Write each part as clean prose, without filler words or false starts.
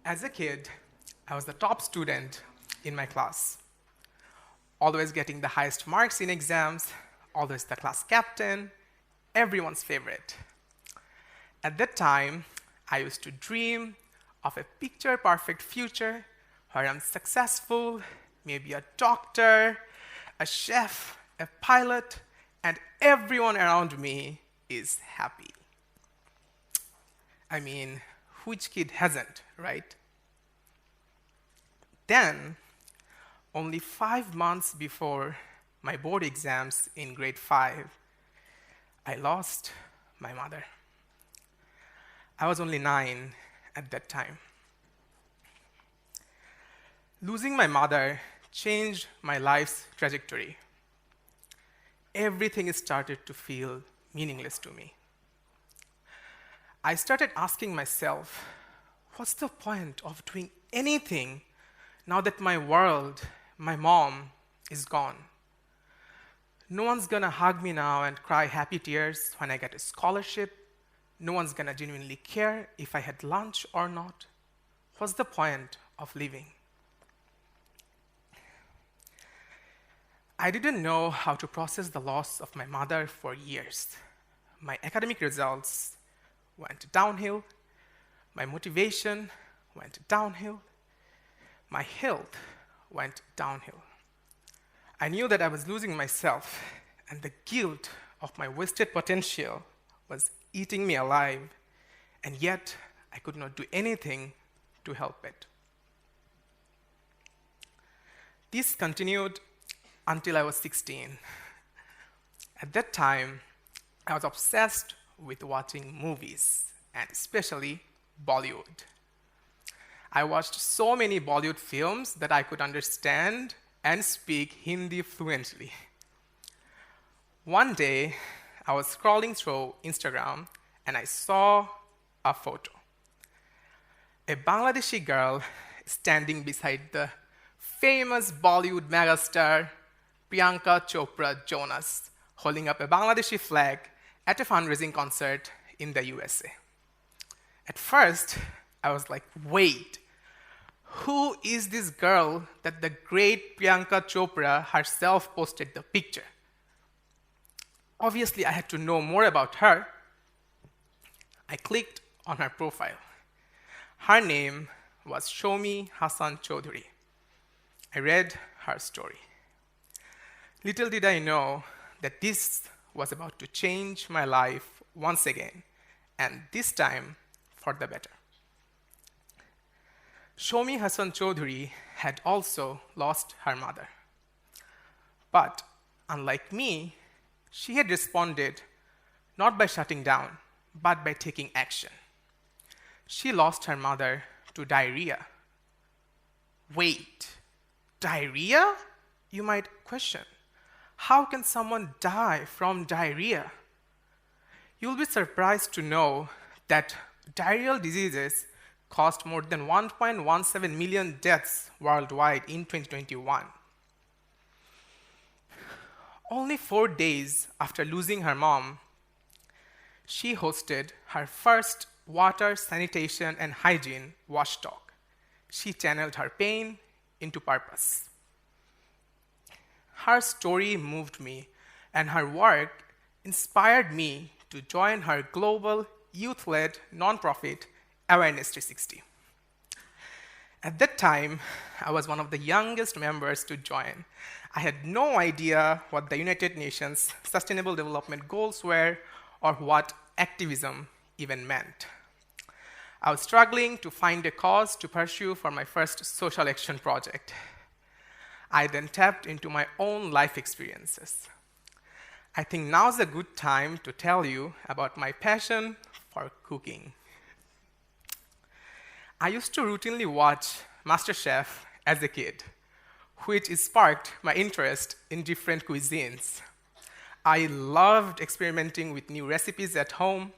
As a kid, I was the top student in my class, always getting the highest marks in exams, always the class captain, everyone's favorite. At that time, I used to dream of a picture-perfect future where I'm successful, maybe a doctor, a chef, a pilot, and everyone around me is happy. I mean, which kid hasn't, right? Then, only 5 months before my board exams in grade 5, I lost my mother. I was only 9 at that time. Losing my mother changed my life's trajectory. Everything started to feel meaningless to me. I started asking myself, what's the point of doing anything now that my world, my mom, is gone? No one's gonna hug me now and cry happy tears when I get a scholarship. No one's gonna genuinely care if I had lunch or not. What's the point of living? I didn't know how to process the loss of my mother for years. My academic results went downhill. My motivation went downhill. My health went downhill. I knew that I was losing myself, and the guilt of my wasted potential was eating me alive, and yet I could not do anything to help it. This continued until I was 16. At that time, I was obsessed with watching movies, and especially Bollywood. I watched so many Bollywood films that I could understand and speak Hindi fluently. One day, I was scrolling through Instagram and I saw a photo. A Bangladeshi girl standing beside the famous Bollywood megastar Priyanka Chopra Jonas, holding up a Bangladeshi flag at a fundraising concert in the USA. At first, I was like, wait, who is this girl that the great Priyanka Chopra herself posted the picture? Obviously, I had to know more about her. I clicked on her profile. Her name was Amimul Ehsan Khan. I read her story. Little did I know that this was about to change my life once again, and this time for the better. Amimul Ehsan Khan had also lost her mother. But unlike me, she had responded not by shutting down, but by taking action. She lost her mother to diarrhea. Wait, diarrhea? You might question. How can someone die from diarrhea? You'll be surprised to know that diarrheal diseases caused more than 1.17 million deaths worldwide in 2021. Only 4 days after losing her mom, she hosted her first water, sanitation, and hygiene wash talk. She channeled her pain into purpose. Her story moved me, and her work inspired me to join her global youth-led nonprofit Awareness 360. At that time, I was one of the youngest members to join. I had no idea what the United Nations Sustainable Development Goals were or what activism even meant. I was struggling to find a cause to pursue for my first social action project. I then tapped into my own life experiences. I think now's a good time to tell you about my passion for cooking. I used to routinely watch MasterChef as a kid, which sparked my interest in different cuisines. I loved experimenting with new recipes at home,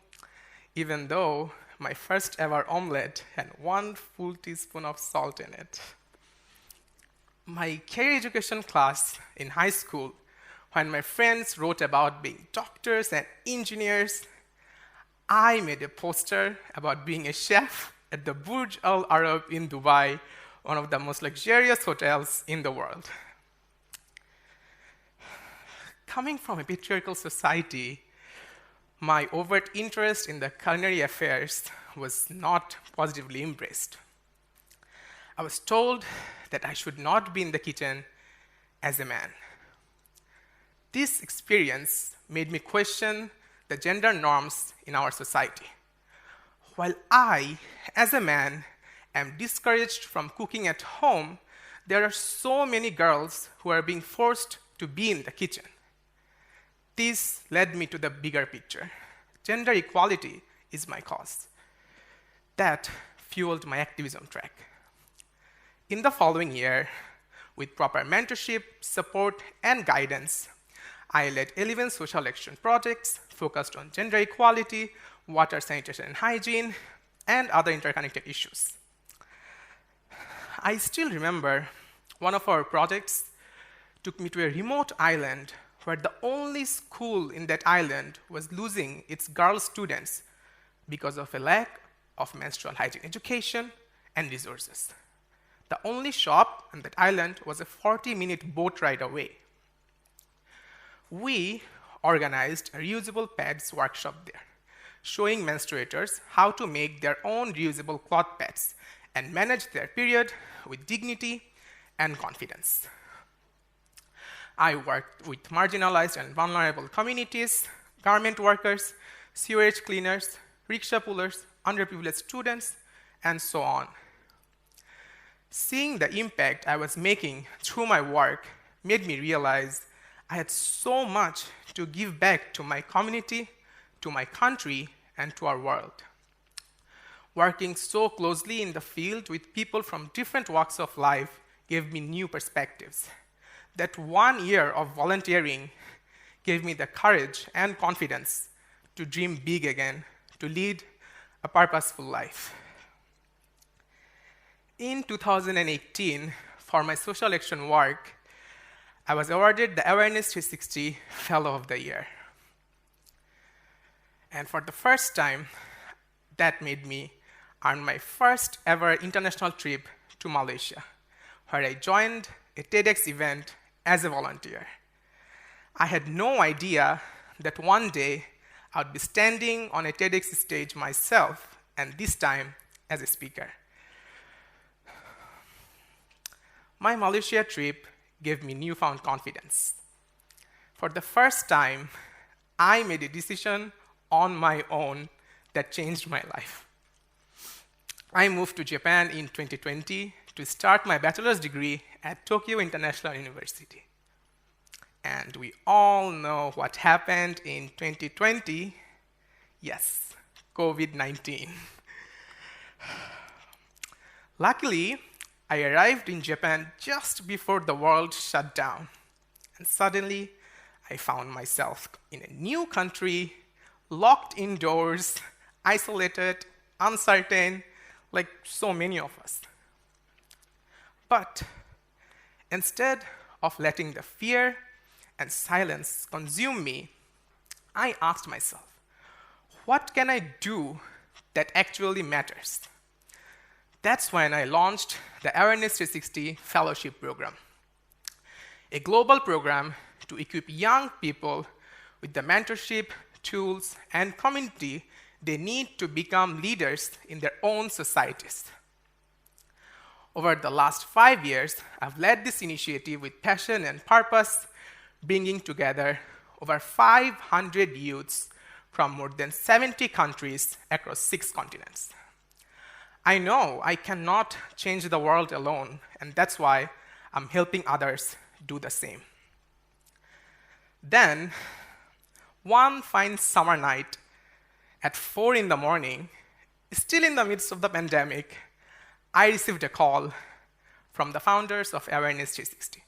even though my first ever omelette had 1 full teaspoon of salt in it. My career education class in high school, when my friends wrote about being doctors and engineers, I made a poster about being a chef at the Burj Al Arab in Dubai, one of the most luxurious hotels in the world. Coming from a patriarchal society, my overt interest in the culinary affairs was not positively embraced. I was told that I should not be in the kitchen as a man. This experience made me question the gender norms in our society. While I, as a man, am discouraged from cooking at home, there are so many girls who are being forced to be in the kitchen. This led me to the bigger picture. Gender equality is my cause. That fueled my activism track. In the following year, with proper mentorship, support, and guidance, I led 11 social action projects focused on gender equality, water, sanitation, and hygiene, and other interconnected issues. I still remember one of our projects took me to a remote island where the only school in that island was losing its girl students because of a lack of menstrual hygiene education and resources. The only shop on that island was a 40-minute boat ride away. We organized a reusable pads workshop there, showing menstruators how to make their own reusable cloth pads and manage their period with dignity and confidence. I worked with marginalized and vulnerable communities, garment workers, sewerage cleaners, rickshaw pullers, underprivileged students, and so on. Seeing the impact I was making through my work made me realize I had so much to give back to my community, to my country, and to our world. Working so closely in the field with people from different walks of life gave me new perspectives. That 1 year of volunteering gave me the courage and confidence to dream big again, to lead a purposeful life. In 2018, for my social action work, I was awarded the Awareness 360 Fellow of the Year. And for the first time, that made me earn my first ever international trip to Malaysia, where I joined a TEDx event as a volunteer. I had no idea that one day I would be standing on a TEDx stage myself, and this time as a speaker. My Malaysia trip gave me newfound confidence. For the first time, I made a decision on my own that changed my life. I moved to Japan in 2020 to start my bachelor's degree at Tokyo International University. And we all know what happened in 2020. Yes, COVID-19. Luckily, I arrived in Japan just before the world shut down. And suddenly, I found myself in a new country, locked indoors, isolated, uncertain, like so many of us. But instead of letting the fear and silence consume me, I asked myself, what can I do that actually matters? That's when I launched the Awareness 360 Fellowship Program, a global program to equip young people with the mentorship, tools, and community they need to become leaders in their own societies. Over the last 5 years, I've led this initiative with passion and purpose, bringing together over 500 youths from more than 70 countries across 6 continents. I know I cannot change the world alone, and that's why I'm helping others do the same. Then, one fine summer night at 4 in the morning, still in the midst of the pandemic, I received a call from the founders of Awareness 360.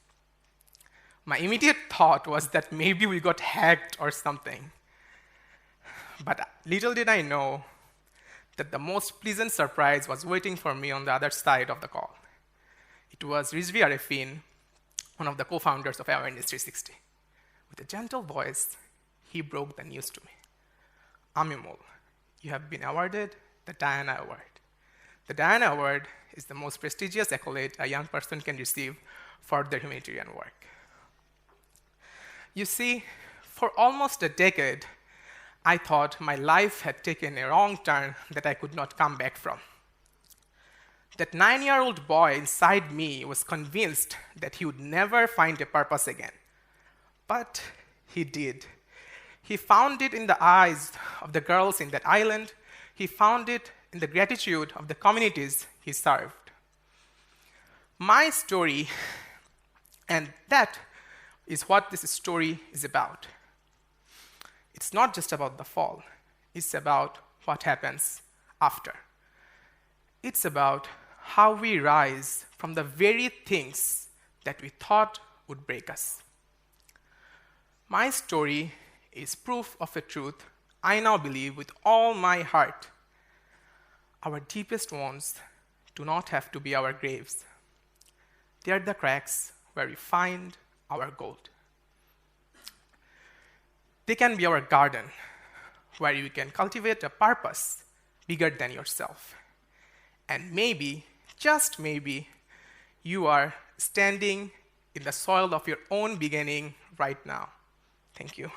My immediate thought was that maybe we got hacked or something. But little did I know that the most pleasant surprise was waiting for me on the other side of the call. It was Rizvi Arefin, one of the co-founders of Awareness 360. With a gentle voice, he broke the news to me. Amimul, you have been awarded the Diana Award. The Diana Award is the most prestigious accolade a young person can receive for their humanitarian work. You see, for almost a decade, I thought my life had taken a wrong turn that I could not come back from. That 9-year-old boy inside me was convinced that he would never find a purpose again. But he did. He found it in the eyes of the girls in that island. He found it in the gratitude of the communities he served. My story, and that is what this story is about. It's not just about the fall. It's about what happens after. It's about how we rise from the very things that we thought would break us. My story is proof of a truth I now believe with all my heart. Our deepest wounds do not have to be our graves. They are the cracks where we find our gold. They can be our garden, where you can cultivate a purpose bigger than yourself. And maybe, just maybe, you are standing in the soil of your own beginning right now. Thank you.